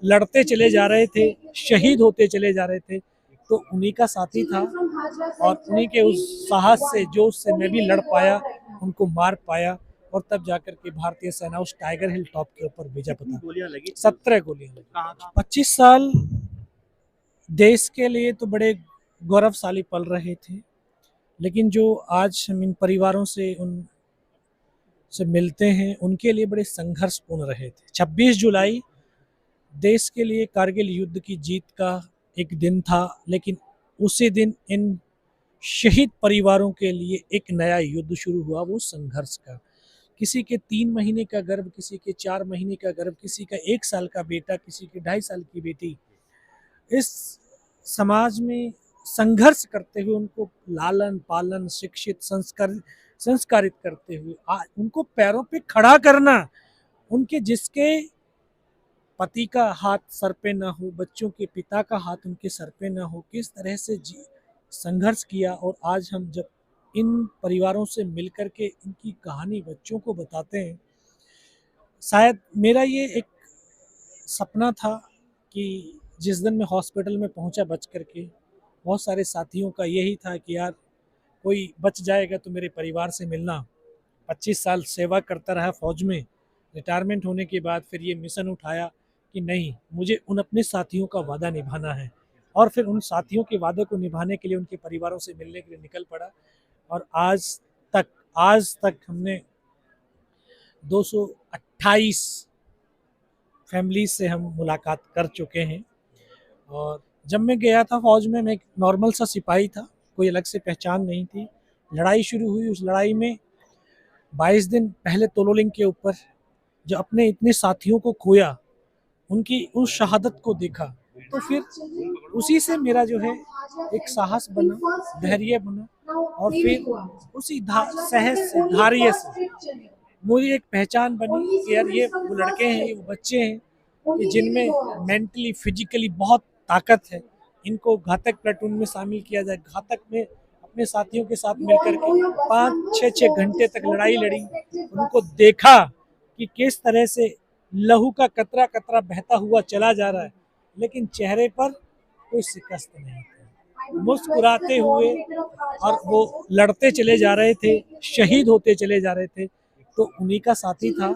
लड़ते चले जा रहे थे, शहीद होते चले जा रहे थे, तो उन्हीं का साथी था और उन्हीं के उस साहस से, जोश से मैं भी लड़ पाया, उनको मार पाया और तब जाकर के भारतीय सेना उस टाइगर हिल टॉप के ऊपर भेजा। पता गोलियां लगी 17 गोलियां लगी। 25 साल देश के लिए तो बड़े गौरवशाली पल रहे थे, लेकिन जो आज हम इन परिवारों से उनसे मिलते हैं उनके लिए बड़े संघर्षपूर्ण रहे थे। 26 जुलाई देश के लिए कारगिल युद्ध की जीत का एक दिन था, लेकिन उसी दिन इन शहीद परिवारों के लिए एक नया युद्ध शुरू हुआ, वो संघर्ष का। किसी के 3 महीने का गर्भ, किसी के 4 महीने का गर्भ, किसी का 1 साल का बेटा, किसी के 2.5 साल की बेटी, इस समाज में संघर्ष करते हुए उनको लालन पालन, शिक्षित, संस्कारित करते हुए उनको पैरों पे खड़ा करना, उनके जिसके पति का हाथ सर पे ना हो, बच्चों के पिता का हाथ उनके सर पे ना हो, किस तरह से संघर्ष किया। और आज हम जब इन परिवारों से मिलकर के इनकी कहानी बच्चों को बताते हैं, शायद मेरा ये एक सपना था कि जिस दिन मैं हॉस्पिटल में पहुंचा बच करके, बहुत सारे साथियों का यही था कि यार कोई बच जाएगा तो मेरे परिवार से मिलना। 25 साल सेवा करता रहा फौज में, रिटायरमेंट होने के बाद फिर ये मिशन उठाया कि नहीं, मुझे उन अपने साथियों का वादा निभाना है, और फिर उन साथियों के वादे को निभाने के लिए उनके परिवारों से मिलने के लिए निकल पड़ा। और आज तक हमने 228 फैमिली से हम मुलाकात कर चुके हैं। और जब मैं गया था फौज में, मैं एक नॉर्मल सा सिपाही था, कोई अलग से पहचान नहीं थी। लड़ाई शुरू हुई, उस लड़ाई में 22 दिन पहले तोलोलिंग के ऊपर जो अपने इतने साथियों को खोया, उनकी उस शहादत को देखा, तो फिर उसी से मेरा जो है एक साहस बना, धैर्य बना, और फिर उसी सहज से, धैर्य से मुझे एक पहचान बनी कि यार ये वो लड़के हैं, ये वो बच्चे हैं कि जिनमें मेंटली, फिजिकली बहुत ताकत है। इनको घातक प्लेटून में शामिल किया जाए, घातक में अपने साथियों के साथ मिलकर के 5-6 घंटे तक लड़ाई लड़ी, उनको देखा कि किस तरह से लहू का कतरा कतरा बहता हुआ चला जा रहा है, लेकिन चेहरे पर कोई शिकस्त नहीं था, मुस्कुराते हुए, और वो लड़ते चले जा रहे थे, शहीद होते चले जा रहे थे, तो उन्हीं का साथी था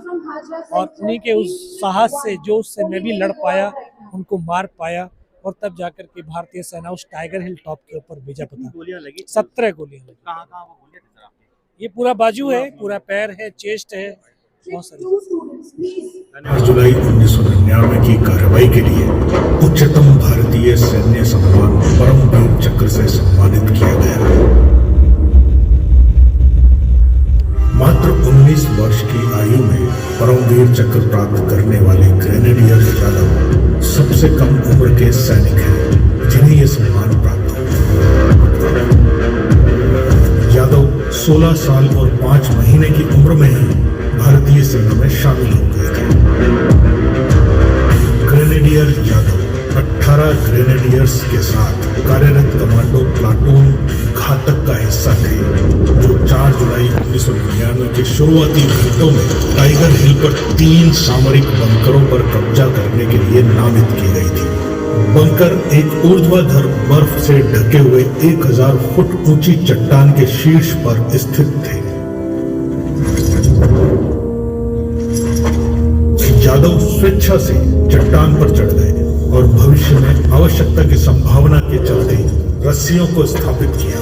और उन्हीं के उस साहस से, जोश से मैं भी लड़ पाया, उनको मार पाया और तब जाकर के भारतीय सेना उस टाइगर हिल टॉप के ऊपर भेजा। पता गोलियां लगी 17 गोलियां लगी। कहाँ वो गोलियां थी सर आपके? ये पूरा बाजू है, पूरा पैर है, चेस्ट है, बहुत सारी। 8 जुलाई 1999 की कार्रवाई के लिए उच्चतम भारतीय सैन्य सम्मान परमवीर चक्र से सम्मानित किया गया। मात्र 19 वर्ष की आयु में परमवीर चक्र प्राप्त करने वाले ग्रेनेडियर यादव सबसे कम उम्र के सैनिक हैं जिन्हें यह सम्मान प्राप्त हुआ। यादव 16 साल और 5 महीने की उम्र में ही भारतीय सेना में शामिल हो गए थे। ग्रेनेडियर यादव 18 ग्रेनेडियर्स के साथ कार्यरत कमांडो प्लाटून घातक का हिस्सा थे, जो 4 जुलाई 1999 के शुरुआती घंटों में टाइगर हिल पर 3 सामरिक बंकरों पर कब्जा करने के लिए नामित की गई थी। बंकर एक ऊर्ध्वाधर बर्फ से ढके हुए 1000 फुट ऊंची चट्टान के शीर्ष पर स्थित थे। यादव स्वेच्छा से चट्टान पर चढ़ गए और भविष्य में आवश्यकता की संभावना के चलते रस्सियों को स्थापित किया।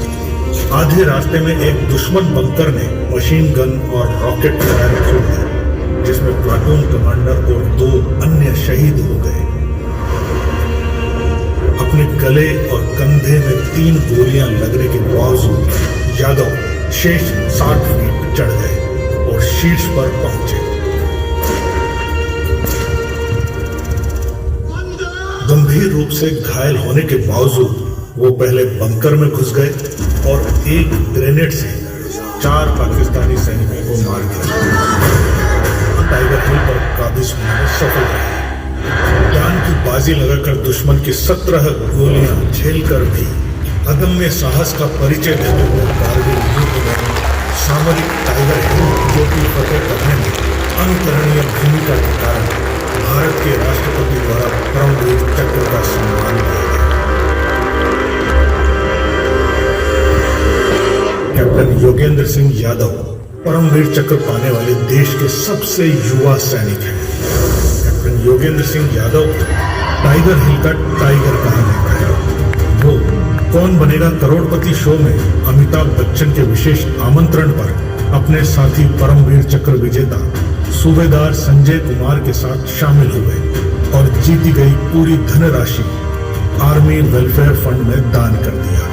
आधे रास्ते में एक दुश्मन बंकर ने मशीन गन और रॉकेट फायर छोड़ दिया, जिसमें प्लाटून कमांडर और 2 अन्य शहीद हो गए। अपने गले और कंधे में 3 गोलियां लगने के बावजूद यादव शेष 60 फीट चढ़ गए और शीर्ष पर पहुंचे। गंभीर रूप से घायल होने के बावजूद वो पहले बंकर में घुस गए और एक ग्रेनेड से 4 पाकिस्तानी सैनिकों को मार दिया। टाइगर हिल पर काबिज होने में सफल रहे। जान की बाजी लगाकर दुश्मन की 17 गोलियां झेलकर भी अदम्य साहस का परिचय देते हुए कारगिल युद्ध में सामरिक टाइगर हिल की फतेह करने में अनुकरणीय भूमिका के कारण भारत के राष्ट्रपति द्वारा कैप्टन योगेंद्र सिंह यादव परमवीर चक्र पाने वाले देश के सबसे युवा सैनिक हैं। कैप्टन योगेंद्र सिंह यादव टाइगर हिल का टाइगर कहा जाता है। वो कौन बनेगा करोड़पति शो में अमिताभ बच्चन के विशेष आमंत्रण पर अपने साथी परमवीर चक्र विजेता सूबेदार संजय कुमार के साथ शामिल हुए और जीती गई पूरी धनराशि आर्मी वेलफेयर फंड में दान कर दिया।